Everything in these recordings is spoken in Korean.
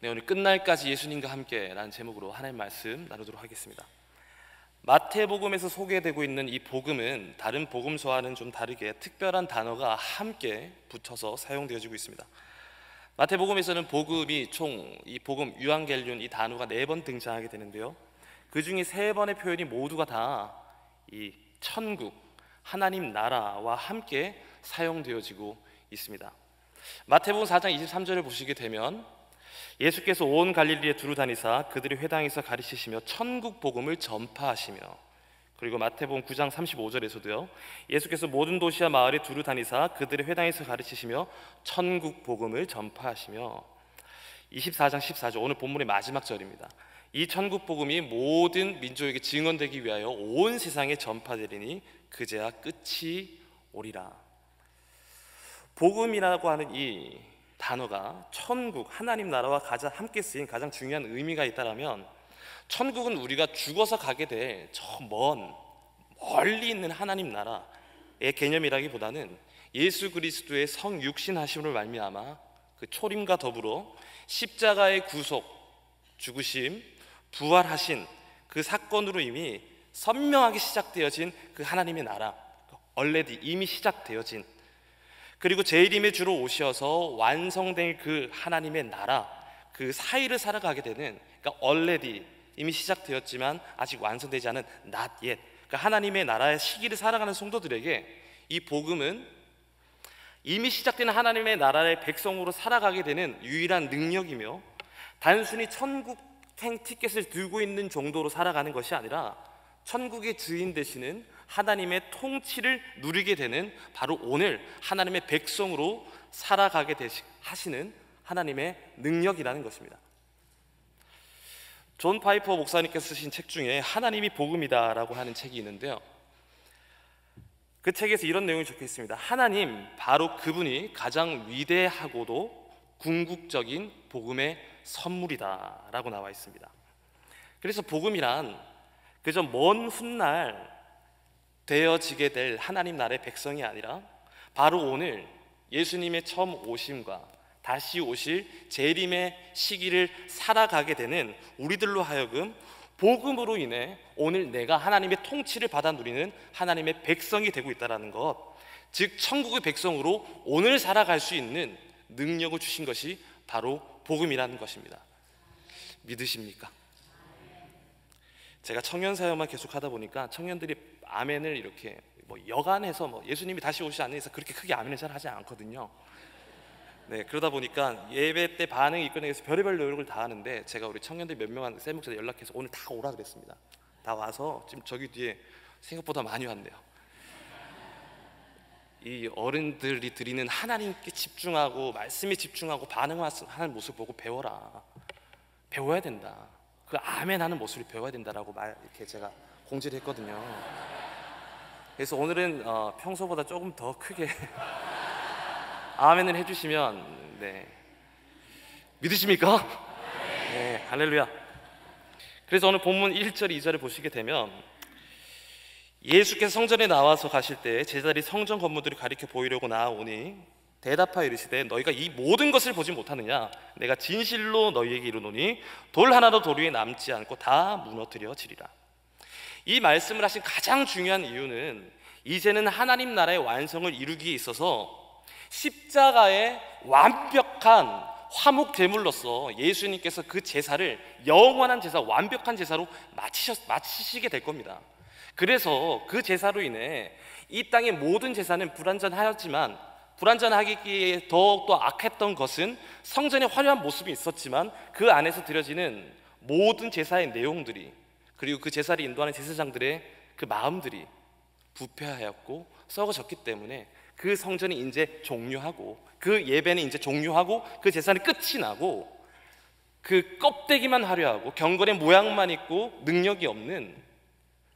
네, 오늘 끝날까지 예수님과 함께 라는 제목으로 하나님 말씀 나누도록 하겠습니다. 마태복음에서 소개되고 있는 이 복음은 다른 복음서와는 좀 다르게 특별한 단어가 함께 붙어서 사용되어지고 있습니다. 마태복음에서는 복음이 총 이 복음 유앙겔리온 이 단어가 4번 등장하게 되는데요, 그 중에 3번의 표현이 모두가 다 이 천국, 하나님 나라와 함께 사용되어지고 있습니다. 마태복음 4장 23절을 보시게 되면 예수께서 온 갈릴리에 두루 다니사 그들의 회당에서 가르치시며 천국 복음을 전파하시며, 그리고 마태복음 9장 35절에서도요 예수께서 모든 도시와 마을에 두루 다니사 그들의 회당에서 가르치시며 천국 복음을 전파하시며, 24장 14절 오늘 본문의 마지막 절입니다. 이 천국 복음이 모든 민족에게 증언되기 위하여 온 세상에 전파되리니 그제야 끝이 오리라. 복음이라고 하는 이 단어가 천국, 하나님 나라와 가장 함께 쓰인 가장 중요한 의미가 있다면, 천국은 우리가 죽어서 가게 될 저 멀리 있는 하나님 나라의 개념이라기보다는 예수 그리스도의 성육신하심으로 말미암아 그 초림과 더불어 십자가의 구속, 죽으심, 부활하신 그 사건으로 이미 선명하게 시작되어진 그 하나님의 나라, 얼레디 이미 시작되어진, 그리고 재림의 주로 오셔서 완성된 그 하나님의 나라, 그 사이를 살아가게 되는, 그러니까 already 이미 시작되었지만 아직 완성되지 않은 not yet, 그러니까 하나님의 나라의 시기를 살아가는 성도들에게 이 복음은 이미 시작된 하나님의 나라의 백성으로 살아가게 되는 유일한 능력이며, 단순히 천국 티켓을 들고 있는 정도로 살아가는 것이 아니라 천국의 주인 되시는 하나님의 통치를 누리게 되는, 바로 오늘 하나님의 백성으로 살아가게 하시는 하나님의 능력이라는 것입니다. 존 파이퍼 목사님께서 쓰신 책 중에 하나님이 복음이다 라고 하는 책이 있는데요, 그 책에서 이런 내용이 적혀 있습니다. 하나님, 바로 그분이 가장 위대하고도 궁극적인 복음의 선물이다 라고 나와 있습니다. 그래서 복음이란 그저 먼 훗날 되어지게 될 하나님 나라의 백성이 아니라 바로 오늘 예수님의 처음 오심과 다시 오실 재림의 시기를 살아가게 되는 우리들로 하여금 복음으로 인해 오늘 내가 하나님의 통치를 받아 누리는 하나님의 백성이 되고 있다는 것, 즉 천국의 백성으로 오늘 살아갈 수 있는 능력을 주신 것이 바로 복음이라는 것입니다. 믿으십니까? 제가 청년 사역만 계속 하다 보니까 청년들이 아멘을 이렇게 여간해서 예수님이 다시 오시지 않는 이상 그렇게 크게 아멘을 잘 하지 않거든요. 네, 그러다 보니까 예배 때 반응이 이끌어내기 위해서 별의별 노력을 다 하는데, 제가 우리 청년들 몇 명한 쌤목사한테 연락해서 오늘 다 오라 그랬습니다. 다 와서 지금 저기 뒤에 생각보다 많이 왔네요. 이 어른들이 드리는 하나님께 집중하고 말씀에 집중하고 반응하는 모습 보고 배워라, 배워야 된다, 그 아멘 하는 모습을 배워야 된다라고 이렇게 제가 공지를 했거든요. 그래서 오늘은 평소보다 조금 더 크게 아멘을 해주시면, 네, 믿으십니까? 네, 할렐루야. 그래서 오늘 본문 1절 2절을 보시게 되면 예수께서 성전에 나와서 가실 때 제자들이 성전 건물들을 가리켜 보이려고 나아오니 대답하여 이르시되 너희가 이 모든 것을 보지 못하느냐? 내가 진실로 너희에게 이르노니 돌 하나도 돌 위에 남지 않고 다 무너뜨려지리라. 이 말씀을 하신 가장 중요한 이유는 이제는 하나님 나라의 완성을 이루기에 있어서 십자가의 완벽한 화목 제물로서 예수님께서 그 제사를 영원한 제사, 완벽한 제사로 마치시게 될 겁니다. 그래서 그 제사로 인해 이 땅의 모든 제사는 불완전하였지만, 불완전하기에 더욱더 악했던 것은 성전의 화려한 모습이 있었지만 그 안에서 드려지는 모든 제사의 내용들이, 그리고 그 제사를 인도하는 제사장들의 그 마음들이 부패하였고 썩어졌기 때문에 그 성전이 이제 종료하고, 그 예배는 이제 종료하고, 그 제사는 끝이 나고, 그 껍데기만 화려하고 경건의 모양만 있고 능력이 없는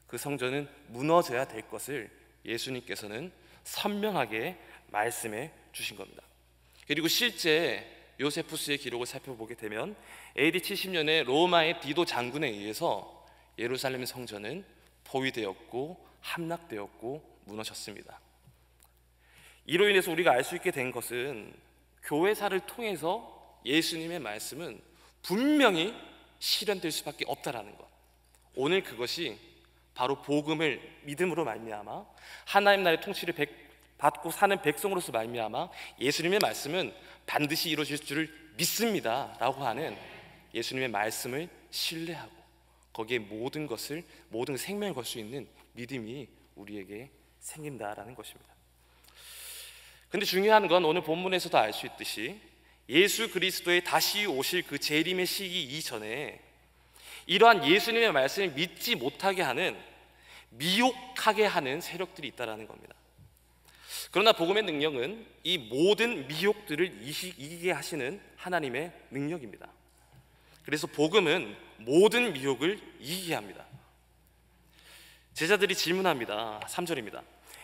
그 성전은 무너져야 될 것을 예수님께서는 선명하게 말씀해 주신 겁니다. 그리고 실제 요세푸스의 기록을 살펴보게 되면 AD 70년에 로마의 디도 장군에 의해서 예루살렘 성전은 포위되었고 함락되었고 무너졌습니다. 이로 인해서 우리가 알 수 있게 된 것은 교회사를 통해서 예수님의 말씀은 분명히 실현될 수밖에 없다라는 것. 오늘 그것이 바로 복음을 믿음으로 말미암아 하나님 나라의 통치를 받고 사는 백성으로서 말미암아 예수님의 말씀은 반드시 이루어질 줄을 믿습니다 라고 하는 예수님의 말씀을 신뢰하고 거기에 모든 생명을 걸 수 있는 믿음이 우리에게 생긴다라는 것입니다. 근데 중요한 건 오늘 본문에서도 알 수 있듯이 예수 그리스도의 다시 오실 그 재림의 시기 이전에 이러한 예수님의 말씀을 믿지 못하게 하는, 미혹하게 하는 세력들이 있다는 겁니다. 그러나 복음의 능력은 이 모든 미혹들을 이기게 하시는 하나님의 능력입니다. 그래서 복음은 모든 미혹을 이기게 합니다. 제자들이 질문합니다. 3절입니다.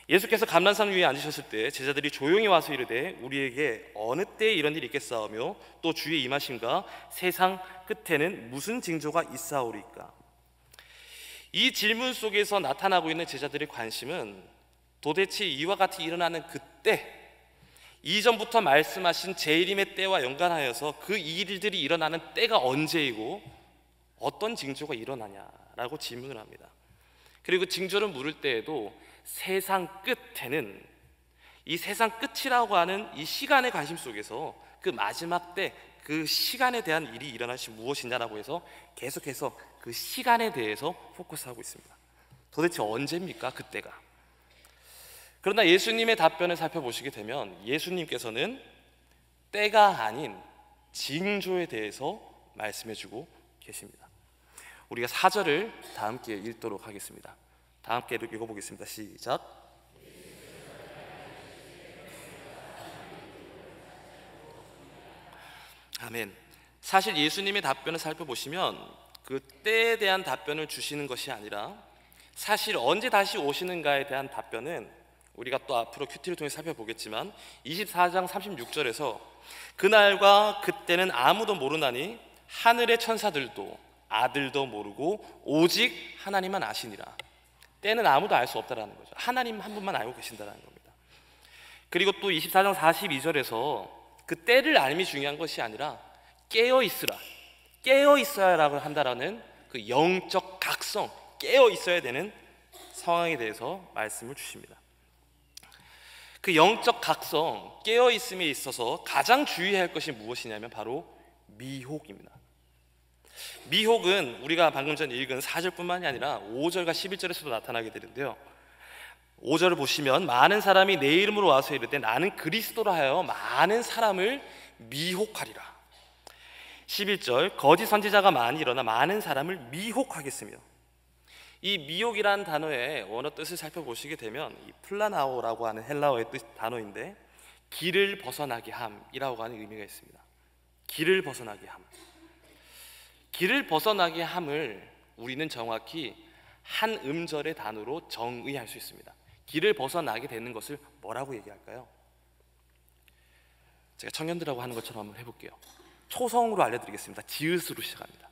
예수께서 감람산 위에 앉으셨을 때 제자들이 조용히 와서 이르되 우리에게 어느 때에 이런 일이 있겠사오며 또 주의 임하심과 세상 끝에는 무슨 징조가 있사오리까? 이 질문 속에서 나타나고 있는 제자들의 관심은 도대체 이와 같이 일어나는 그때, 이전부터 말씀하신 재림의 때와 연관하여서 그 일들이 일어나는 때가 언제이고 어떤 징조가 일어나냐라고 질문을 합니다. 그리고 징조를 물을 때에도 세상 끝에는, 이 세상 끝이라고 하는 이 시간의 관심 속에서 그 마지막 때 그 시간에 대한 일이 일어날지 무엇이냐라고 해서 계속해서 그 시간에 대해서 포커스하고 있습니다. 도대체 언제입니까? 그때가. 그러나 예수님의 답변을 살펴보시게 되면 예수님께서는 때가 아닌 징조에 대해서 말씀해주고 계십니다. 우리가 4절을 다 함께 읽도록 하겠습니다. 다 함께 읽어보겠습니다. 시작. 아멘. 사실 예수님의 답변을 살펴보시면 그 때에 대한 답변을 주시는 것이 아니라 사실 언제 다시 오시는가에 대한 답변은 우리가 또 앞으로 큐티를 통해 살펴보겠지만 24장 36절에서 그날과 그때는 아무도 모르나니 하늘의 천사들도 아들도 모르고 오직 하나님만 아시니라. 때는 아무도 알 수 없다라는 거죠. 하나님 한 분만 알고 계신다는 겁니다. 그리고 또 24장 42절에서 그 때를 알미 중요한 것이 아니라 깨어 있으라, 깨어 있어야라고 한다라는 그 영적 각성, 깨어 있어야 되는 상황에 대해서 말씀을 주십니다. 그 영적 각성, 깨어 있음에 있어서 가장 주의해야 할 것이 무엇이냐면 바로 미혹입니다. 미혹은 우리가 방금 전 읽은 4절뿐만이 아니라 5절과 11절에서도 나타나게 되는데요. 5절을 보시면 많은 사람이 내 이름으로 와서 이르되 나는 그리스도라 하여 많은 사람을 미혹하리라. 11절 거짓 선지자가 많이 일어나 많은 사람을 미혹하겠으며, 이 미혹이라는 단어의 원어 뜻을 살펴보시게 되면 이 플라나오라고 하는 헬라어의 단어인데 길을 벗어나게 함이라고 하는 의미가 있습니다. 길을 벗어나게 함. 길을 벗어나게 함을 우리는 정확히 한 음절의 단어로 정의할 수 있습니다. 길을 벗어나게 되는 것을 뭐라고 얘기할까요? 제가 청년들하고 하는 것처럼 한번 해볼게요. 초성으로 알려드리겠습니다. 지읒으로 시작합니다.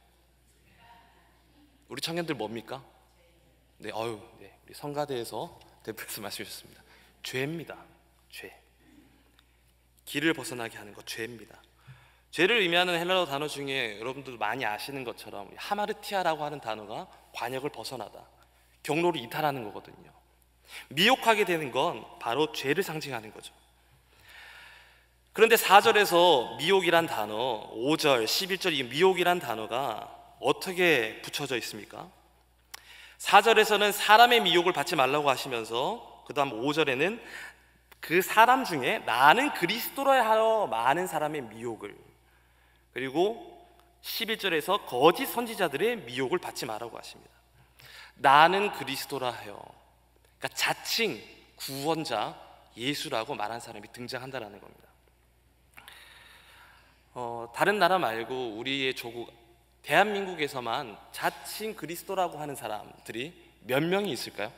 우리 청년들 뭡니까? 네, 우리 성가대에서 대표해서 말씀해 주셨습니다. 죄입니다. 죄. 길을 벗어나게 하는 것, 죄입니다. 죄를 의미하는 헬라어 단어 중에 여러분들도 많이 아시는 것처럼 하마르티아라고 하는 단어가 관역을 벗어나다, 경로를 이탈하는 거거든요. 미혹하게 되는 건 바로 죄를 상징하는 거죠. 그런데 4절에서 미혹이란 단어, 5절, 11절 이 미혹이란 단어가 어떻게 붙여져 있습니까? 4절에서는 사람의 미혹을 받지 말라고 하시면서 그 다음 5절에는 그 사람 중에 나는 그리스도라 하여 많은 사람의 미혹을, 그리고 11절에서 거짓 선지자들의 미혹을 받지 말라고 하십니다. 나는 그리스도라 하여, 그러니까 자칭 구원자 예수라고 말한 사람이 등장한다는 겁니다. 다른 나라 말고 우리의 조국 대한민국에서만 자칭 그리스도라고 하는 사람들이 몇 명이 있을까요?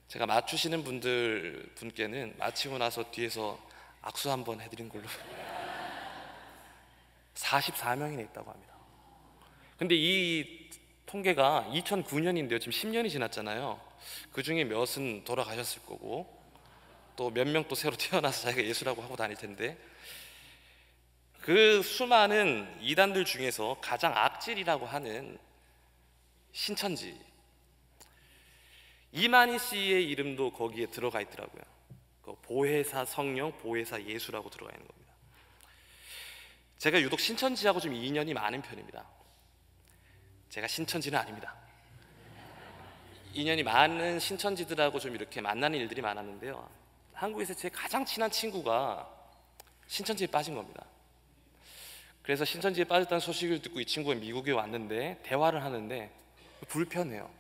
제가 맞추시는 분께는 마치고 나서 뒤에서 악수 한번 해드린 걸로 44명이나 있다고 합니다. 근데 이 통계가 2009년인데요 지금 10년이 지났잖아요. 그 중에 몇은 돌아가셨을 거고 또 몇 명 또 새로 태어나서 자기가 예수라고 하고 다닐 텐데, 그 수많은 이단들 중에서 가장 악질이라고 하는 신천지, 이만희 씨의 이름도 거기에 들어가 있더라고요. 그 보혜사 성령, 보혜사 예수라고 들어가 있는 겁니다. 제가 유독 신천지하고 좀 인연이 많은 편입니다. 제가 신천지는 아닙니다. 인연이 많은 신천지들하고 좀 이렇게 만나는 일들이 많았는데요, 한국에서 제 가장 친한 친구가 신천지에 빠진 겁니다. 그래서 신천지에 빠졌다는 소식을 듣고 이 친구가 미국에 왔는데 대화를 하는데 불편해요.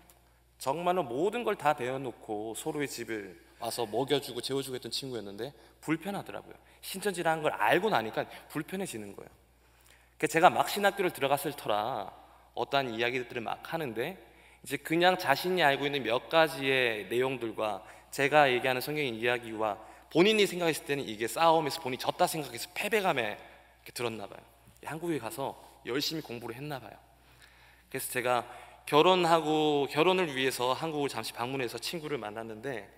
정말로 모든 걸 다 대어놓고 서로의 집을 와서 먹여주고 재워주고 했던 친구였는데 불편하더라고요. 신천지라는 걸 알고 나니까 불편해지는 거예요. 그래서 제가 막 신학교를 들어갔을 터라 어떠한 이야기들을 막 하는데, 이제 그냥 자신이 알고 있는 몇 가지의 내용들과 제가 얘기하는 성경의 이야기와 본인이 생각했을 때는 이게 싸움에서 본인이 졌다 생각해서 패배감에 들었나 봐요. 한국에 가서 열심히 공부를 했나 봐요. 그래서 제가 결혼을 위해서 한국을 잠시 방문해서 친구를 만났는데,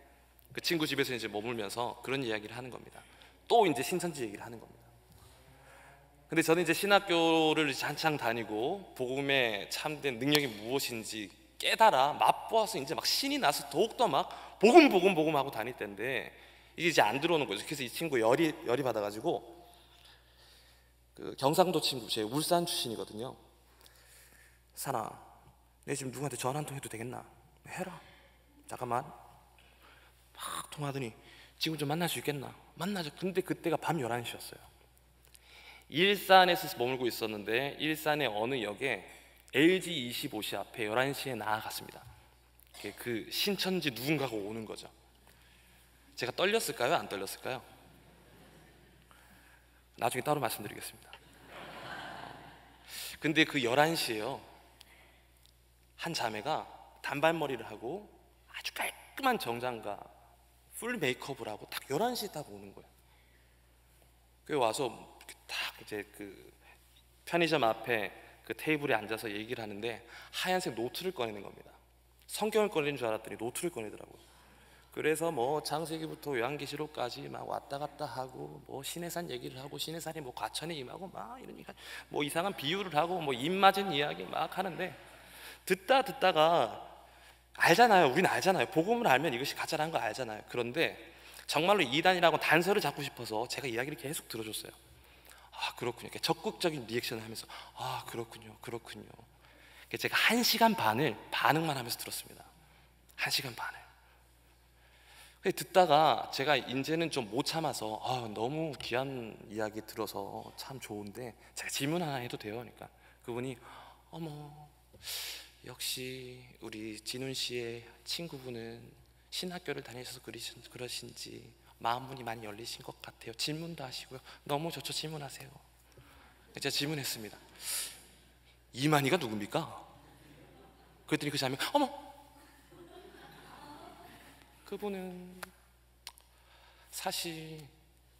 그 친구 집에서 이제 머물면서 그런 이야기를 하는 겁니다. 또 이제 신천지 얘기를 하는 겁니다. 근데 저는 이제 신학교를 한창 다니고 복음의 참된 능력이 무엇인지 깨달아 맛보아서 이제 막 신이 나서 더욱더 막 복음 하고 다닐 때인데 이게 이제 안 들어오는 거죠. 그래서 이 친구 열이 받아가지고, 그 경상도 친구, 제 울산 출신이거든요. 산아, 내 지금 누구한테 전화 한 통 해도 되겠나? 해라. 잠깐만. 막 통화하더니 지금 좀 만날 수 있겠나? 만나죠. 근데 그때가 밤 11시였어요. 일산에서 머물고 있었는데 일산의 어느 역에 LG 25시 앞에 11시에 나아갔습니다. 그 신천지 누군가가 오는 거죠. 제가 떨렸을까요? 안 떨렸을까요? 나중에 따로 말씀드리겠습니다. 근데 그 11시에요, 한 자매가 단발머리를 하고 아주 깔끔한 정장과 풀 메이크업을 하고 딱 11시에 딱 오는 거예요. 그 와서 딱 이제 그 편의점 앞에 그 테이블에 앉아서 얘기를 하는데 하얀색 노트를 꺼내는 겁니다. 성경을 꺼내는 줄 알았더니 노트를 꺼내더라고요. 그래서 뭐 창세기부터 요한계시록까지 막 왔다 갔다 하고, 뭐 신해산 얘기를 하고, 신해산이 뭐 과천에 임하고 막 이러니까 뭐 이상한 비유를 하고 뭐 입 맞은 이야기 막 하는데, 듣다가 알잖아요. 우리는 알잖아요. 복음을 알면 이것이 가짜라는 거 알잖아요. 그런데 정말로 이단이라고 단서를 잡고 싶어서 제가 이야기를 계속 들어줬어요. 아, 그렇군요. 이렇게 적극적인 리액션을 하면서 아, 그렇군요. 제가 1시간 반을 반응만 하면서 들었습니다. 1시간 반을. 듣다가 제가 이제는 좀 못 참아서 너무 귀한 이야기 들어서 참 좋은데 제가 질문 하나 해도 돼요? 그러니까 그분이 어머, 역시 우리 진훈 씨의 친구분은 신학교를 다니셔서 그러신지 마음문이 많이 열리신 것 같아요. 질문도 하시고요. 너무 좋죠. 질문하세요. 제가 질문했습니다. 이만희가 누굽니까? 그랬더니 그 자매, 어머, 그분은 사실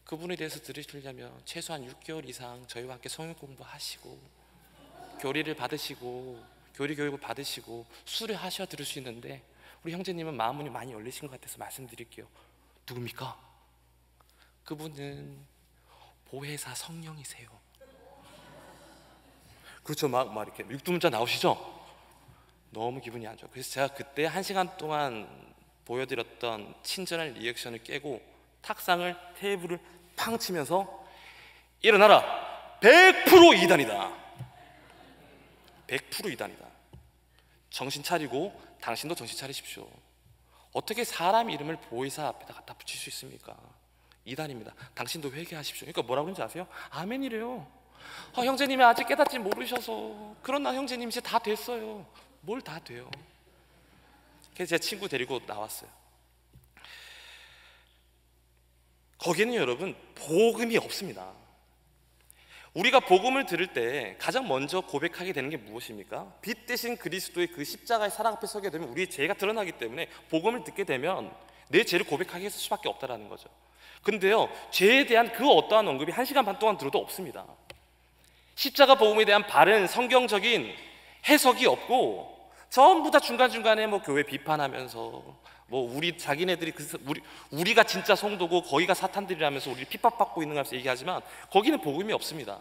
그분에 대해서 들으시려면 최소한 6개월 이상 저희와 함께 성경 공부하시고 교리를 받으시고 교리 교육을 받으시고 수료하셔야 들을 수 있는데, 우리 형제님은 마음문이 많이 열리신 것 같아서 말씀드릴게요. 누굽니까? 그분은 보혜사 성령이세요. 그렇죠. 막 이렇게 육두문자 나오시죠? 너무 기분이 안 좋아요. 그래서 제가 그때 1시간 동안 보여드렸던 친절한 리액션을 깨고 탁상을 테이블을 팡 치면서 일어나라. 100% 이단이다. 100% 이단이다. 정신 차리고 당신도 정신 차리십시오. 어떻게 사람 이름을 보혜사 앞에다 갖다 붙일 수 있습니까? 이단입니다. 당신도 회개하십시오. 그러니까 뭐라고 그러는지 아세요? 아멘이래요. 형제님이 아직 깨닫지 모르셔서. 그러나 형제님 이제 다 됐어요. 뭘 다 돼요? 그래서 제 친구 데리고 나왔어요. 거기는 여러분 복음이 없습니다. 우리가 복음을 들을 때 가장 먼저 고백하게 되는 게 무엇입니까? 빛 대신 그리스도의 그 십자가의 사랑 앞에 서게 되면 우리의 죄가 드러나기 때문에 복음을 듣게 되면 내 죄를 고백하게 할 수밖에 없다라는 거죠. 근데요, 죄에 대한 그 어떠한 언급이 1시간 반 동안 들어도 없습니다. 십자가 복음에 대한 바른 성경적인 해석이 없고 전부 다 중간중간에 뭐 교회 비판하면서 뭐 자기네들이 우리가 진짜 성도고 거기가 사탄들이라면서 우리 핍박받고 있는 것 같아서 얘기하지만 거기는 복음이 없습니다.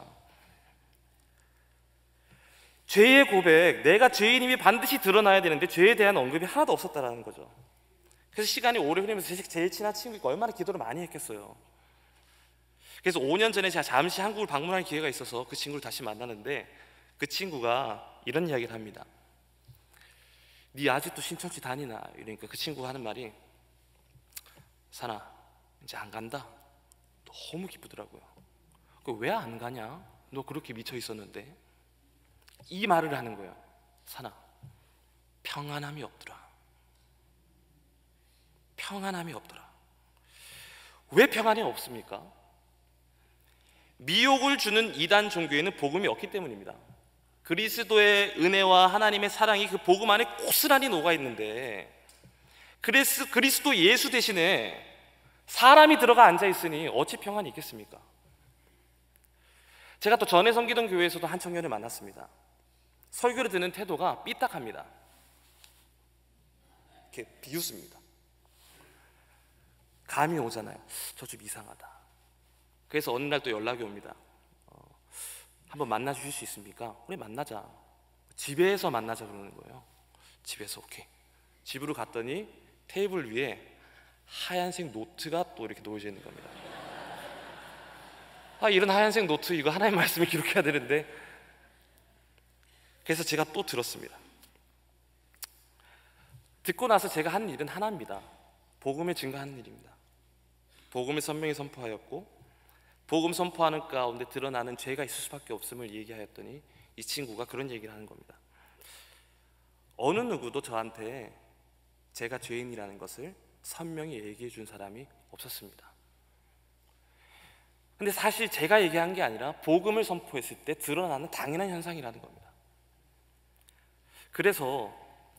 죄의 고백, 내가 죄인임이 반드시 드러나야 되는데 죄에 대한 언급이 하나도 없었다라는 거죠. 그래서 시간이 오래 흐르면서 제일 친한 친구가 얼마나 기도를 많이 했겠어요. 그래서 5년 전에 제가 잠시 한국을 방문할 기회가 있어서 그 친구를 다시 만나는데 그 친구가 이런 이야기를 합니다. 네 아직도 신천지 다니나? 이러니까 그 친구가 하는 말이, 산아, 이제 안 간다. 너무 기쁘더라고요. 왜 안 가냐? 너 그렇게 미쳐 있었는데. 이 말을 하는 거예요. 산아, 평안함이 없더라. 평안함이 없더라. 왜 평안이 없습니까? 미혹을 주는 이단 종교에는 복음이 없기 때문입니다. 그리스도의 은혜와 하나님의 사랑이 그 복음 안에 고스란히 녹아 있는데, 그리스도 예수 대신에 사람이 들어가 앉아 있으니 어찌 평안이 있겠습니까? 제가 또 전에 섬기던 교회에서도 한 청년을 만났습니다. 설교를 듣는 태도가 삐딱합니다. 이렇게 비웃습니다. 감이 오잖아요. 저 좀 이상하다. 그래서 어느 날 또 연락이 옵니다. 한번 만나 주실 수 있습니까? 그래, 만나자. 집에서 만나자 그러는 거예요. 집에서. 오케이. 집으로 갔더니 테이블 위에 하얀색 노트가 또 이렇게 놓여져 있는 겁니다. 이런 하얀색 노트, 이거 하나님 말씀을 기록해야 되는데. 그래서 제가 또 들었습니다. 듣고 나서 제가 한 일은 하나입니다. 복음을 증거하는 일입니다. 복음을 선명히 선포하였고, 복음 선포하는 가운데 드러나는 죄가 있을 수밖에 없음을 얘기하였더니 이 친구가 그런 얘기를 하는 겁니다. 어느 누구도 저한테 제가 죄인이라는 것을 선명히 얘기해 준 사람이 없었습니다. 근데 사실 제가 얘기한 게 아니라 복음을 선포했을 때 드러나는 당연한 현상이라는 겁니다. 그래서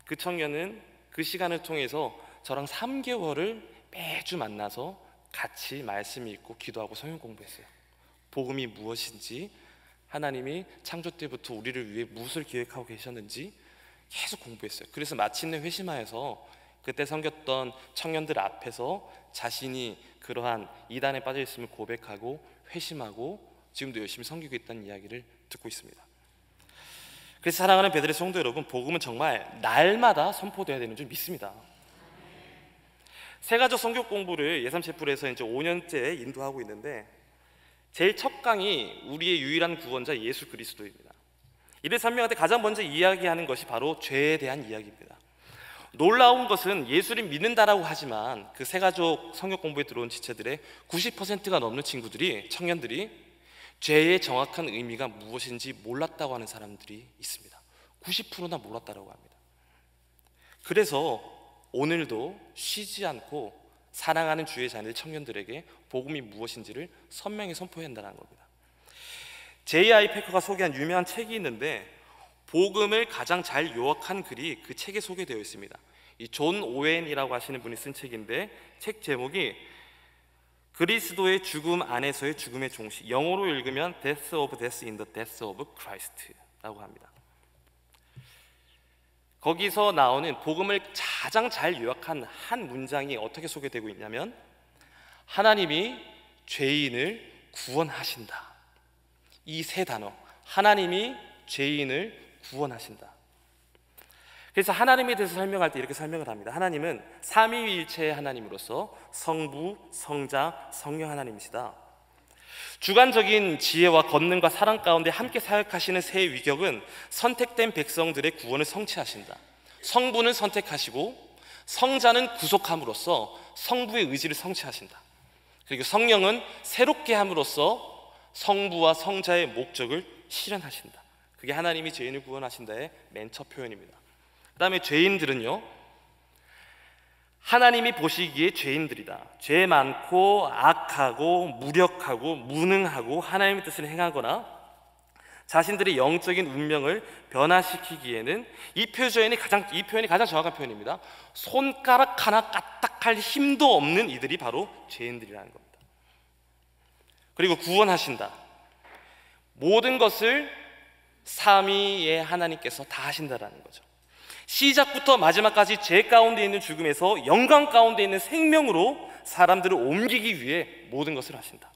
그 청년은 그 시간을 통해서 저랑 3개월을 매주 만나서 같이 말씀 읽고 기도하고 성경 공부했어요. 복음이 무엇인지, 하나님이 창조 때부터 우리를 위해 무엇을 계획하고 계셨는지 계속 공부했어요. 그래서 마침내 회심하여서 그때 섬겼던 청년들 앞에서 자신이 그러한 이단에 빠져 있음을 고백하고 회심하고 지금도 열심히 섬기고 있다는 이야기를 듣고 있습니다. 그래서 사랑하는 베들레 성도 여러분, 복음은 정말 날마다 선포되어야 되는 줄 믿습니다. 세가족 성경 공부를 예삼체풀에서 이제 5년째 인도하고 있는데, 제일 첫 강이 우리의 유일한 구원자 예수 그리스도입니다. 이를 설명할 때 가장 먼저 이야기하는 것이 바로 죄에 대한 이야기입니다. 놀라운 것은 예수를 믿는다라고 하지만 그 세가족 성경 공부에 들어온 지체들의 90%가 넘는 친구들이, 청년들이 죄의 정확한 의미가 무엇인지 몰랐다고 하는 사람들이 있습니다. 90%나 몰랐다라고 합니다. 그래서 오늘도 쉬지 않고 사랑하는 주의 자녀들, 청년들에게 복음이 무엇인지를 선명히 선포해야 한다는 겁니다. J.I. 패커가 소개한 유명한 책이 있는데, 복음을 가장 잘 요약한 글이 그 책에 소개되어 있습니다. 이 존 오웬이라고 하시는 분이 쓴 책인데, 책 제목이 그리스도의 죽음 안에서의 죽음의 종식, 영어로 읽으면 Death of Death in the Death of Christ라고 합니다. 거기서 나오는 복음을 가장 잘 요약한 한 문장이 어떻게 소개되고 있냐면, 하나님이 죄인을 구원하신다. 이 세 단어, 하나님이 죄인을 구원하신다. 그래서 하나님에 대해서 설명할 때 이렇게 설명을 합니다. 하나님은 삼위일체의 하나님으로서 성부, 성자, 성령 하나님이시다. 주관적인 지혜와 권능과 사랑 가운데 함께 사역하시는 세 위격은 선택된 백성들의 구원을 성취하신다. 성부는 선택하시고 성자는 구속함으로써 성부의 의지를 성취하신다. 그리고 성령은 새롭게 함으로써 성부와 성자의 목적을 실현하신다. 그게 하나님이 죄인을 구원하신다의 맨 첫 표현입니다. 그 다음에 죄인들은요, 하나님이 보시기에 죄인들이다. 죄 많고 악하고 무력하고 무능하고 하나님의 뜻을 행하거나 자신들의 영적인 운명을 변화시키기에는 이 표현이 가장 정확한 표현입니다. 손가락 하나 까딱할 힘도 없는 이들이 바로 죄인들이라는 겁니다. 그리고 구원하신다. 모든 것을 삼위의 하나님께서 다 하신다라는 거죠. 시작부터 마지막까지 죄 가운데 있는 죽음에서 영광 가운데 있는 생명으로 사람들을 옮기기 위해 모든 것을 하신다.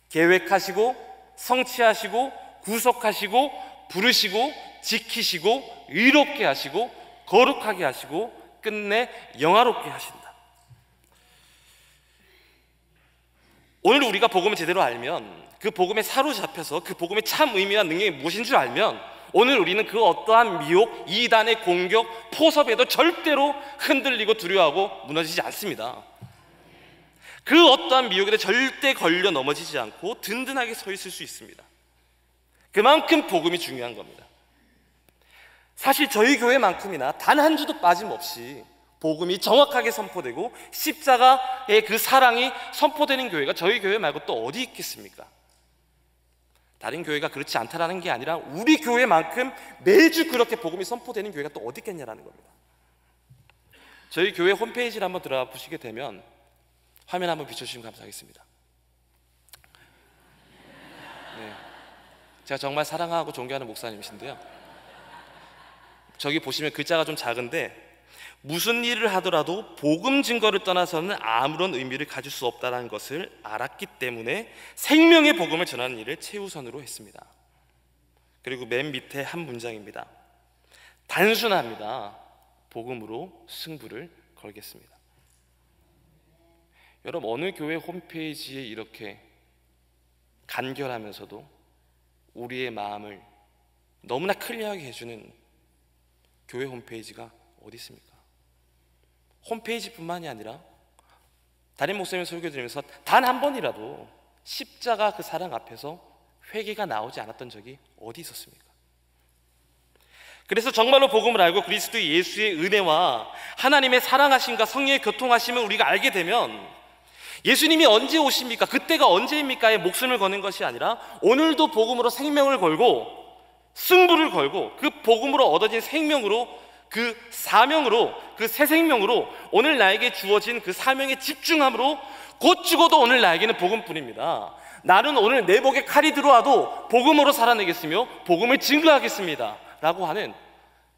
계획하시고 성취하시고 구속하시고 부르시고 지키시고 의롭게 하시고 거룩하게 하시고 끝내 영화롭게 하신다. 오늘 우리가 복음을 제대로 알면, 그 복음에 사로잡혀서 그 복음의 참 의미와 능력이 무엇인 줄 알면, 오늘 우리는 그 어떠한 미혹, 이단의 공격, 포섭에도 절대로 흔들리고 두려워하고 무너지지 않습니다. 그 어떠한 미혹에도 절대 걸려 넘어지지 않고 든든하게 서 있을 수 있습니다. 그만큼 복음이 중요한 겁니다. 사실 저희 교회만큼이나 단 한 주도 빠짐없이 복음이 정확하게 선포되고 십자가의 그 사랑이 선포되는 교회가 저희 교회 말고 또 어디 있겠습니까? 다른 교회가 그렇지 않다라는 게 아니라 우리 교회만큼 매주 그렇게 복음이 선포되는 교회가 또 어디 있겠냐라는 겁니다. 저희 교회 홈페이지를 한번 들어가 보시게 되면, 화면 한번 비춰주시면 감사하겠습니다. 네, 제가 정말 사랑하고 존경하는 목사님이신데요, 저기 보시면 글자가 좀 작은데, 무슨 일을 하더라도 복음 증거를 떠나서는 아무런 의미를 가질 수 없다는 것을 알았기 때문에 생명의 복음을 전하는 일을 최우선으로 했습니다. 그리고 맨 밑에 한 문장입니다. 단순합니다. 복음으로 승부를 걸겠습니다. 여러분, 어느 교회 홈페이지에 이렇게 간결하면서도 우리의 마음을 너무나 클리어하게 해주는 교회 홈페이지가 어디 있습니까? 홈페이지뿐만이 아니라 다른 목사님 설교 드리면서 단 한 번이라도 십자가 그 사랑 앞에서 회개가 나오지 않았던 적이 어디 있었습니까? 그래서 정말로 복음을 알고 그리스도 예수의 은혜와 하나님의 사랑하심과 성령의 교통하심을 우리가 알게 되면, 예수님이 언제 오십니까? 그때가 언제입니까?에 목숨을 거는 것이 아니라 오늘도 복음으로 생명을 걸고 승부를 걸고 그 복음으로 얻어진 생명으로, 그 사명으로, 그 새 생명으로 오늘 나에게 주어진 그 사명에 집중함으로 곧 죽어도 오늘 나에게는 복음뿐입니다. 나는 오늘 내 목에 칼이 들어와도 복음으로 살아내겠으며 복음을 증거하겠습니다 라고 하는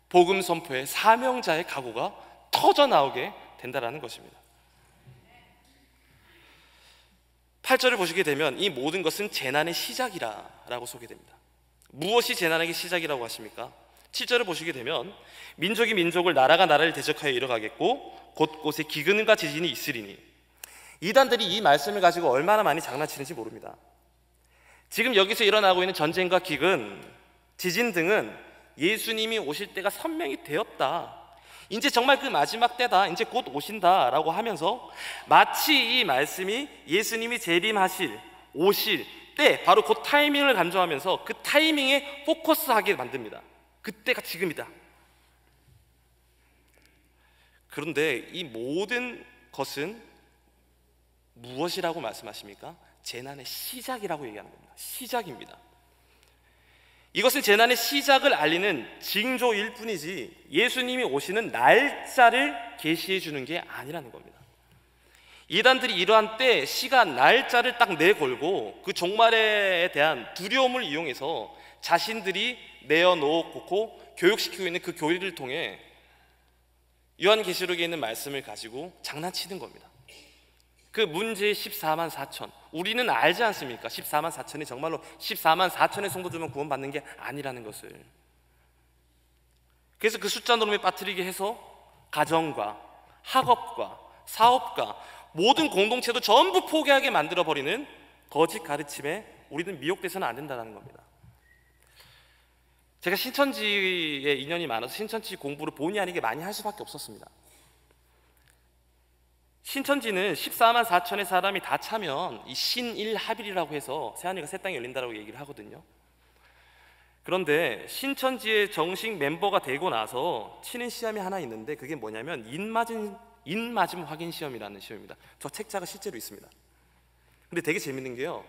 복음 선포의 사명자의 각오가 터져 나오게 된다는 것입니다. 8절을 보시게 되면 이 모든 것은 재난의 시작이라고 소개됩니다. 무엇이 재난의 시작이라고 하십니까? 7절을 보시게 되면 민족이 민족을, 나라가 나라를 대적하여 일어가겠고 곳곳에 기근과 지진이 있으리니. 이단들이 이 말씀을 가지고 얼마나 많이 장난치는지 모릅니다. 지금 여기서 일어나고 있는 전쟁과 기근, 지진 등은 예수님이 오실 때가 선명히 되었다, 이제 정말 그 마지막 때다, 이제 곧 오신다라고 하면서 마치 이 말씀이 예수님이 재림하실, 오실 때 바로 그 타이밍을 간주하면서 그 타이밍에 포커스하게 만듭니다. 그때가 지금이다. 그런데 이 모든 것은 무엇이라고 말씀하십니까? 재난의 시작이라고 얘기하는 겁니다. 시작입니다. 이것은 재난의 시작을 알리는 징조일 뿐이지 예수님이 오시는 날짜를 계시해 주는 게 아니라는 겁니다. 이단들이 이러한 때, 시간, 날짜를 딱 내걸고 그 종말에 대한 두려움을 이용해서 자신들이 내어놓고 교육시키고 있는 그 교리를 통해 요한계시록에 있는 말씀을 가지고 장난치는 겁니다. 그 문제의 14만 4천, 우리는 알지 않습니까? 14만 4천이 정말로 14만 4천의 성도들만 구원받는 게 아니라는 것을. 그래서 그 숫자 노름에 빠뜨리게 해서 가정과 학업과 사업과 모든 공동체도 전부 포기하게 만들어버리는 거짓 가르침에 우리는 미혹돼서는 안 된다는 겁니다. 제가 신천지에 인연이 많아서 신천지 공부를 본의 아니게 많이 할 수밖에 없었습니다. 신천지는 14만 4천의 사람이 다 차면 이 신일합일이라고 해서 새하늘과 새 땅이 열린다고 얘기를 하거든요. 그런데 신천지의 정식 멤버가 되고 나서 치는 시험이 하나 있는데, 그게 뭐냐면 인맞음 확인 시험이라는 시험입니다. 저 책자가 실제로 있습니다. 근데 되게 재밌는 게요,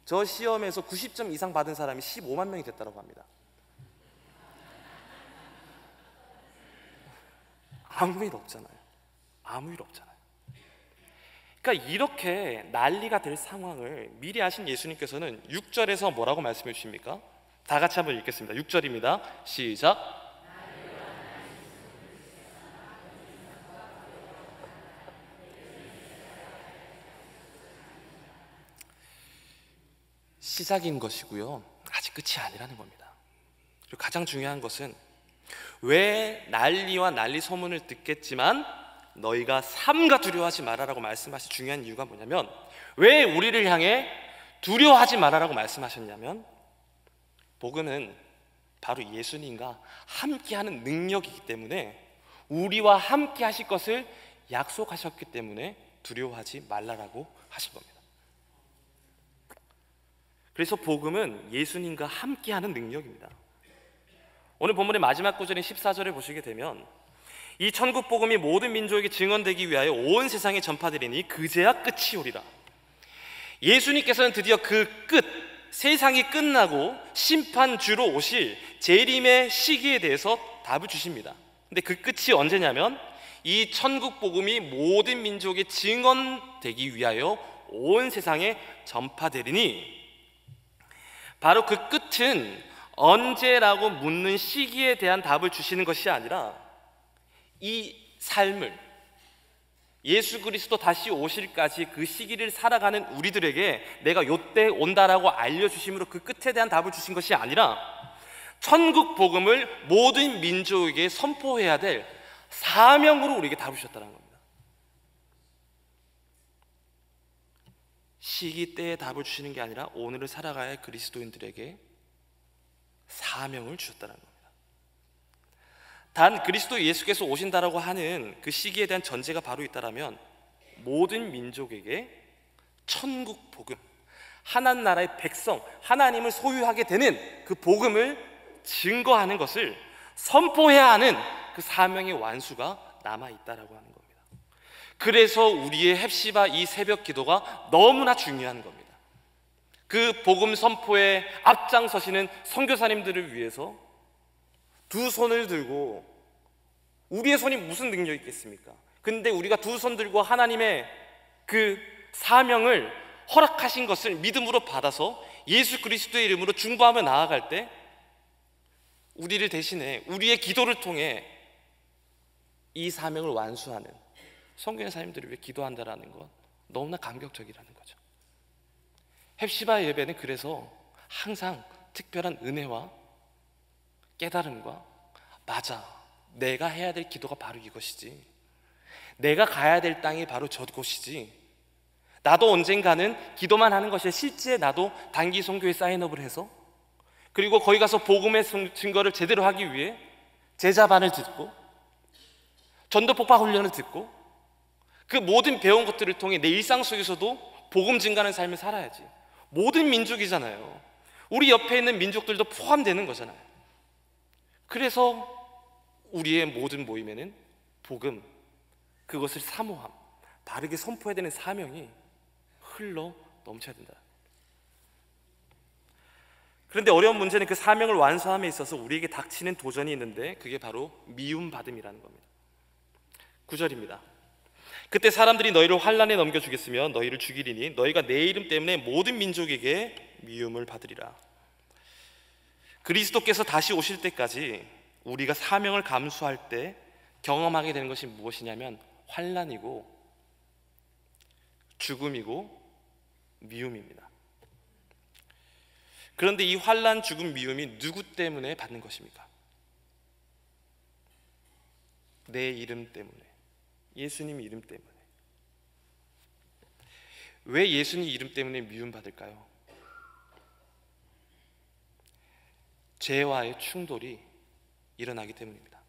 저 시험에서 90점 이상 받은 사람이 15만 명이 됐다고 합니다. 아무 일 없잖아요. 아무 일 없잖아요. 그러니까 이렇게 난리가 될 상황을 미리 아신 예수님께서는 6절에서 뭐라고 말씀해 주십니까? 다 같이 한번 읽겠습니다. 6절입니다. 시작. 시작인 것이고요, 아직 끝이 아니라는 겁니다. 그리고 가장 중요한 것은 왜 난리와 난리 소문을 듣겠지만 너희가 삼가 두려워하지 말아라고 말씀하신 중요한 이유가 뭐냐면, 왜 우리를 향해 두려워하지 말아라고 말씀하셨냐면, 복음은 바로 예수님과 함께하는 능력이기 때문에, 우리와 함께 하실 것을 약속하셨기 때문에 두려워하지 말라라고 하신 겁니다. 그래서 복음은 예수님과 함께하는 능력입니다. 오늘 본문의 마지막 구절인 14절을 보시게 되면, 이 천국 복음이 모든 민족에게 증언되기 위하여 온 세상에 전파되리니 그제야 끝이 오리라. 예수님께서는 드디어 그 끝, 세상이 끝나고 심판주로 오실 재림의 시기에 대해서 답을 주십니다. 근데 그 끝이 언제냐면, 이 천국 복음이 모든 민족에 증언되기 위하여 온 세상에 전파되리니, 바로 그 끝은 언제라고 묻는 시기에 대한 답을 주시는 것이 아니라, 이 삶을, 예수 그리스도 다시 오실까지 그 시기를 살아가는 우리들에게 내가 요때 온다라고 알려주심으로 그 끝에 대한 답을 주신 것이 아니라, 천국 복음을 모든 민족에게 선포해야 될 사명으로 우리에게 답을 주셨다는 겁니다. 시기 때에 답을 주시는 게 아니라 오늘을 살아가야 할 그리스도인들에게 사명을 주셨다는 겁니다. 단 그리스도 예수께서 오신다라고 하는 그 시기에 대한 전제가 바로 있다라면, 모든 민족에게 천국 복음, 하나님 나라의 백성, 하나님을 소유하게 되는 그 복음을 증거하는 것을 선포해야 하는 그 사명의 완수가 남아있다라고 하는 겁니다. 그래서 우리의 헵시바 이 새벽 기도가 너무나 중요한 겁니다. 그 복음 선포에 앞장서시는 선교사님들을 위해서 두 손을 들고, 우리의 손이 무슨 능력이 있겠습니까? 근데 우리가 두 손 들고 하나님의 그 사명을 허락하신 것을 믿음으로 받아서 예수 그리스도의 이름으로 중보하며 나아갈 때, 우리를 대신해 우리의 기도를 통해 이 사명을 완수하는 선교사님들을 위해 기도한다라는 것, 너무나 감격적이라는 거죠. 헵시바 예배는 그래서 항상 특별한 은혜와 깨달음과, 맞아, 내가 해야 될 기도가 바로 이것이지, 내가 가야 될 땅이 바로 저곳이지, 나도 언젠가는 기도만 하는 것이 실제 나도 단기 선교에 사인업을 해서, 그리고 거기 가서 복음의 증거를 제대로 하기 위해 제자반을 듣고 전도 폭파 훈련을 듣고, 그 모든 배운 것들을 통해 내 일상 속에서도 복음 증가하는 삶을 살아야지. 모든 민족이잖아요. 우리 옆에 있는 민족들도 포함되는 거잖아요. 그래서 우리의 모든 모임에는 복음, 그것을 사모함, 바르게 선포해야 되는 사명이 흘러 넘쳐야 된다. 그런데 어려운 문제는 그 사명을 완수함에 있어서 우리에게 닥치는 도전이 있는데, 그게 바로 미움받음이라는 겁니다. 9절입니다. 그때 사람들이 너희를 환난에 넘겨주겠으며 너희를 죽이리니 너희가 내 이름 때문에 모든 민족에게 미움을 받으리라. 그리스도께서 다시 오실 때까지 우리가 사명을 감수할 때 경험하게 되는 것이 무엇이냐면 환난이고 죽음이고 미움입니다. 그런데 이 환난, 죽음, 미움이 누구 때문에 받는 것입니까? 내 이름 때문에, 예수님 이름 때문에. 왜 예수님 이름 때문에 미움받을까요? 죄와의 충돌이 일어나기 때문입니다.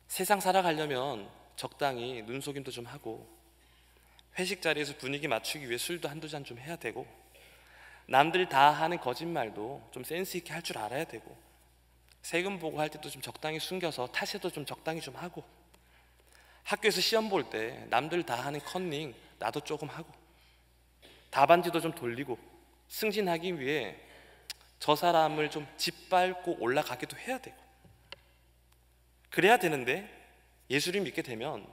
세상 살아가려면 적당히 눈속임도 좀 하고, 회식 자리에서 분위기 맞추기 위해 술도 한두 잔 좀 해야 되고, 남들 다 하는 거짓말도 좀 센스 있게 할 줄 알아야 되고, 세금 보고 할 때도 좀 적당히 숨겨서 타세도 좀 적당히 좀 하고, 학교에서 시험 볼 때 남들 다 하는 컨닝 나도 조금 하고, 답안지도 좀 돌리고, 승진하기 위해 저 사람을 좀 짓밟고 올라가기도 해야 되고, 그래야 되는데 예수를 믿게 되면,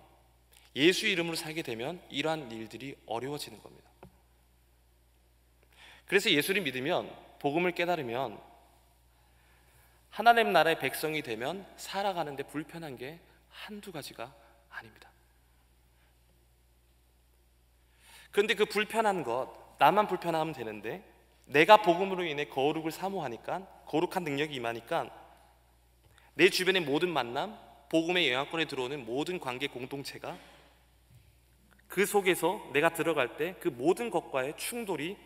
예수 이름으로 살게 되면 이러한 일들이 어려워지는 겁니다. 그래서 예수를 믿으면, 복음을 깨달으면, 하나님 나라의 백성이 되면 살아가는데 불편한 게 한두 가지가 아닙니다. 그런데 그 불편한 것, 나만 불편하면 되는데 내가 복음으로 인해 거룩을 사모하니까, 거룩한 능력이 임하니까 내 주변의 모든 만남, 복음의 영향권에 들어오는 모든 관계 공동체가 그 속에서 내가 들어갈 때 그 모든 것과의 충돌이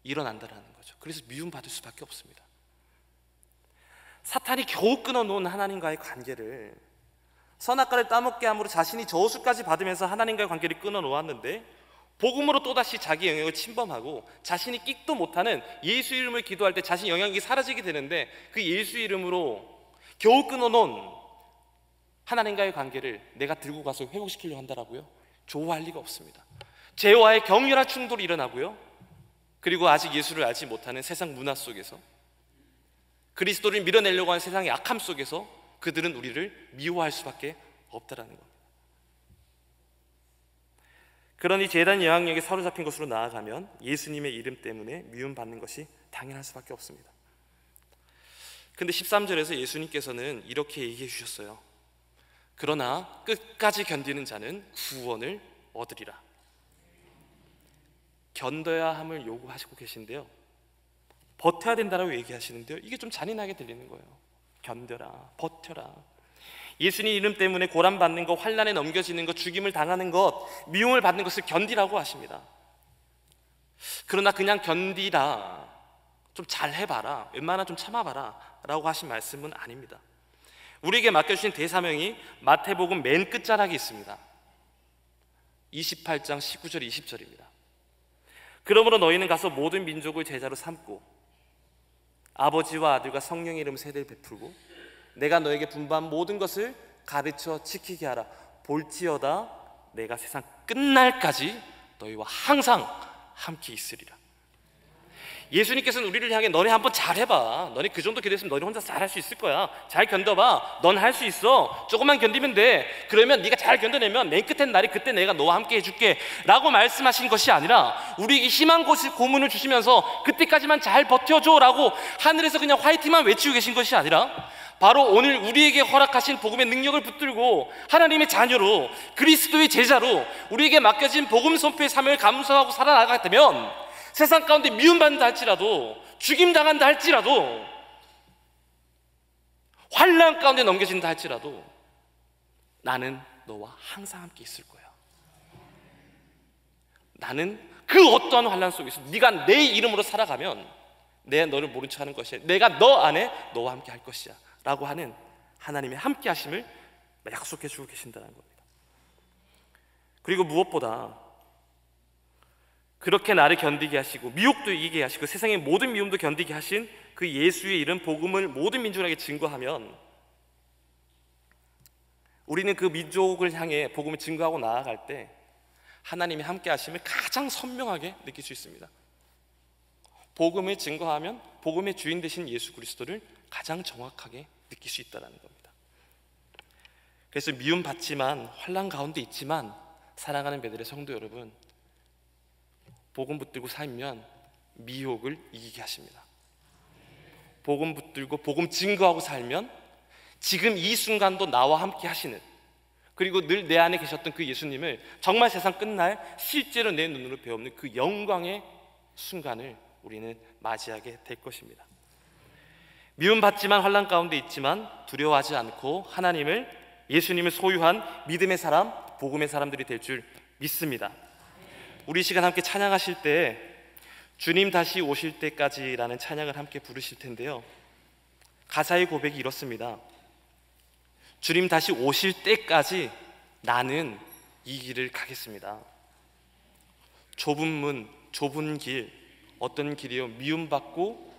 일어난다는 거죠. 그래서 미움받을 수밖에 없습니다. 사탄이 겨우 끊어놓은 하나님과의 관계를, 선악과를 따먹게 함으로 자신이 저주까지 받으면서 하나님과의 관계를 끊어놓았는데, 복음으로 또다시 자기 영역을 침범하고 자신이 끽도 못하는 예수 이름을 기도할 때 자신 영향력이 사라지게 되는데, 그 예수 이름으로 겨우 끊어놓은 하나님과의 관계를 내가 들고 가서 회복시키려고 한다라고요? 좋아할 리가 없습니다. 죄와의 격렬한 충돌이 일어나고요, 그리고 아직 예수를 알지 못하는 세상 문화 속에서, 그리스도를 밀어내려고 하는 세상의 악함 속에서 그들은 우리를 미워할 수밖에 없다라는 겁니다. 그러니 제단 영향력에 사로잡힌 것으로 나아가면 예수님의 이름 때문에 미움받는 것이 당연할 수밖에 없습니다. 근데 13절에서 예수님께서는 이렇게 얘기해 주셨어요. 그러나 끝까지 견디는 자는 구원을 얻으리라. 견뎌야 함을 요구하시고 계신데요, 버텨야 된다라고 얘기하시는데요, 이게 좀 잔인하게 들리는 거예요. 견뎌라, 버텨라. 예수님 이름 때문에 고난받는 것, 환난에 넘겨지는 것, 죽임을 당하는 것, 미움을 받는 것을 견디라고 하십니다. 그러나 그냥 견디라, 좀 잘해봐라, 웬만하면 좀 참아봐라 라고 하신 말씀은 아닙니다. 우리에게 맡겨주신 대사명이 마태복음 맨 끝자락에 있습니다. 28장 19절 20절입니다. 그러므로 너희는 가서 모든 민족을 제자로 삼고 아버지와 아들과 성령의 이름 세례를 베풀고 내가 너에게 분부한 모든 것을 가르쳐 지키게 하라. 볼지어다 내가 세상 끝날까지 너희와 항상 함께 있으리라. 예수님께서는 우리를 향해 너네 한번 잘해봐, 너네 그 정도 기도했으면 너네 혼자 잘할 수 있을 거야, 잘 견뎌봐, 넌 할 수 있어, 조금만 견디면 돼, 그러면 네가 잘 견뎌내면 맨 끝엔 날이 그때 내가 너와 함께 해줄게 라고 말씀하신 것이 아니라 우리에게 희망 고문을 주시면서 그때까지만 잘 버텨줘 라고 하늘에서 그냥 화이팅만 외치고 계신 것이 아니라, 바로 오늘 우리에게 허락하신 복음의 능력을 붙들고 하나님의 자녀로, 그리스도의 제자로 우리에게 맡겨진 복음 선포의 사명을 감수하고 살아나가다면 세상 가운데 미움받는다 할지라도, 죽임당한다 할지라도, 환난 가운데 넘겨진다 할지라도 나는 너와 항상 함께 있을 거야. 나는 그 어떠한 환난 속에서 네가 내 이름으로 살아가면 내가 너를 모른 척하는 것이야, 내가 너 안에 너와 함께 할 것이야 라고 하는 하나님의 함께 하심을 약속해 주고 계신다는 겁니다. 그리고 무엇보다 그렇게 나를 견디게 하시고 미혹도 이기게 하시고 세상의 모든 미움도 견디게 하신 그 예수의 이름 복음을 모든 민족에게 증거하면 우리는 그 민족을 향해 복음을 증거하고 나아갈 때 하나님의 함께 하심을 가장 선명하게 느낄 수 있습니다. 복음을 증거하면 복음의 주인 되신 예수 그리스도를 가장 정확하게 느낄 수 있다는 겁니다. 그래서 미움받지만 환난 가운데 있지만 사랑하는 베들의 성도 여러분, 복음 붙들고 살면 미혹을 이기게 하십니다. 복음 붙들고 복음 증거하고 살면 지금 이 순간도 나와 함께 하시는, 그리고 늘 내 안에 계셨던 그 예수님을 정말 세상 끝날 실제로 내 눈으로 배우는 그 영광의 순간을 우리는 맞이하게 될 것입니다. 미움받지만 환난 가운데 있지만 두려워하지 않고 하나님을, 예수님을 소유한 믿음의 사람, 복음의 사람들이 될 줄 믿습니다. 우리 시간 함께 찬양하실 때 주님 다시 오실 때까지라는 찬양을 함께 부르실 텐데요, 가사의 고백이 이렇습니다. 주님 다시 오실 때까지 나는 이 길을 가겠습니다. 좁은 문, 좁은 길, 어떤 길이요? 미움받고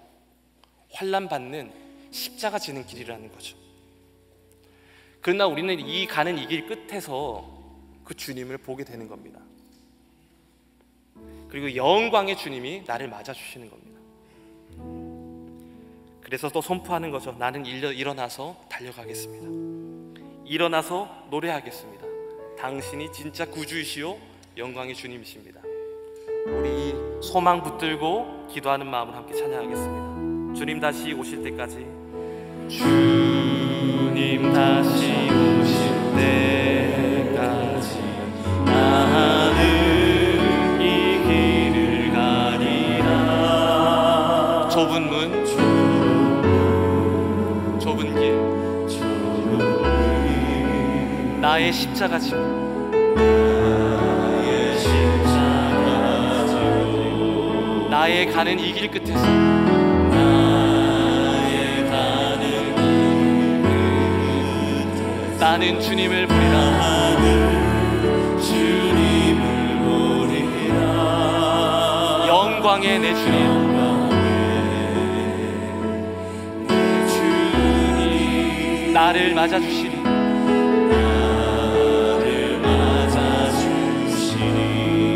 환난받는 십자가 지는 길이라는 거죠. 그러나 우리는 가는 이 길 끝에서 그 주님을 보게 되는 겁니다. 그리고 영광의 주님이 나를 맞아주시는 겁니다. 그래서 또 선포하는 거죠. 나는 일어나서 달려가겠습니다. 일어나서 노래하겠습니다. 당신이 진짜 구주이시요 영광의 주님이십니다. 우리 소망 붙들고 기도하는 마음으로 함께 찬양하겠습니다. 주님 다시 오실 때까지, 주님 다시 오실 때까지 나는 이 길을 가리라. 좁은 길, 나의 십자가 지고 나의 가는 이 길 끝에서 나는 주님을 보리라. 영광의 내 주님, 나를 맞아주시리.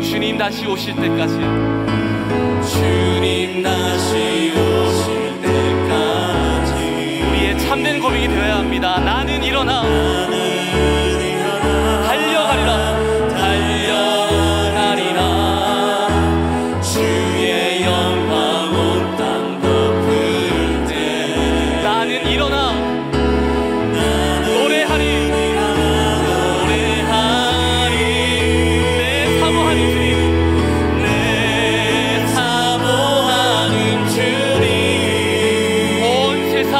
주님 다시 오실 때까지, 주님 다시 오실 때까지 우리의 참된 고백이 되어야 합니다. 나는 일어나 달려가리라. 주의 영광 온 땅 덮을 때 나는 일어나 노래하리. 내 사모하는 주님, 내 사모하는 주님, 온 세상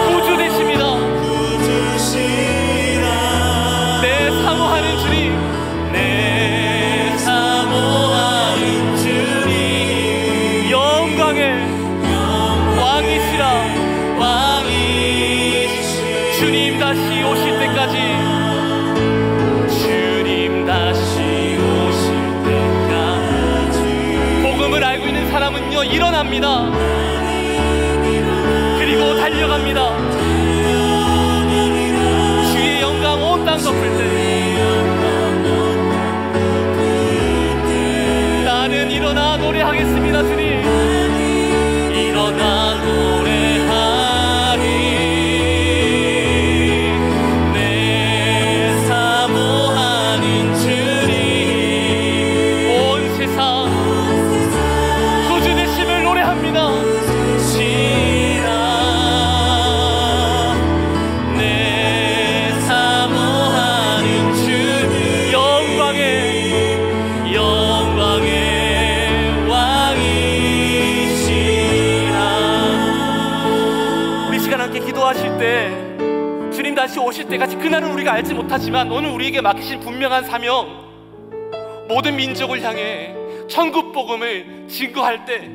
구주 되십니다. 내 사모하는 주님, 내 사모하는 주님, 영광의 왕이시라. 주님 다시 오실 때까지, 주님 다시 오실 때까지 복음을 알고 있는 사람은요 일어납니다. 그리고 달려갑니다. 주의 영광 온 땅 덮을 때 나는 일어나 노래하겠습니다. 주님, 일어나 노래하리. 내 사모하는 주님, 온 세상 구주 되심을 노래합니다. 내 사모하는 주님, 영광의 왕이시라. 우리 시간 함께 기도하실 때 주님 다시 오실 때까지, 그날은 우리가 알지 못하지만 오늘 우리에게 맡기신 분명한 사명, 모든 민족을 향해 천국 복음을 증거할 때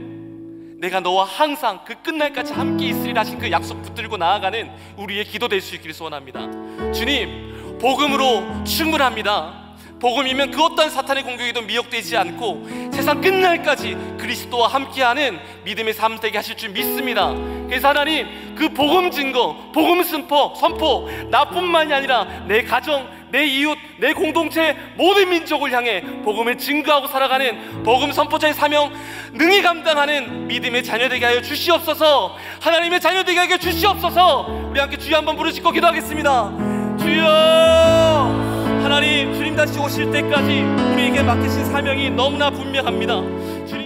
내가 너와 항상 그 끝날까지 함께 있으리라 하신 그 약속 붙들고 나아가는 우리의 기도 될 수 있기를 소원합니다. 주님, 복음으로 충분합니다. 복음이면 그 어떤 사탄의 공격에도 미혹되지 않고 세상 끝날까지 그리스도와 함께하는 믿음의 삶 되게 하실 줄 믿습니다. 그래서 하나님, 그 복음 증거, 복음 선포, 나뿐만이 아니라 내 가정, 내 이웃, 내 공동체, 모든 민족을 향해 복음을 증거하고 살아가는 복음 선포자의 사명 능히 감당하는 믿음의 자녀 되게 하여 주시옵소서. 하나님의 자녀 되게 하여 주시옵소서. 우리 함께 주여 한번 부르짖고 기도하겠습니다. 주여, 하나님, 주님 다시 오실 때까지 우리에게 맡기신 사명이 너무나 분명합니다. 주님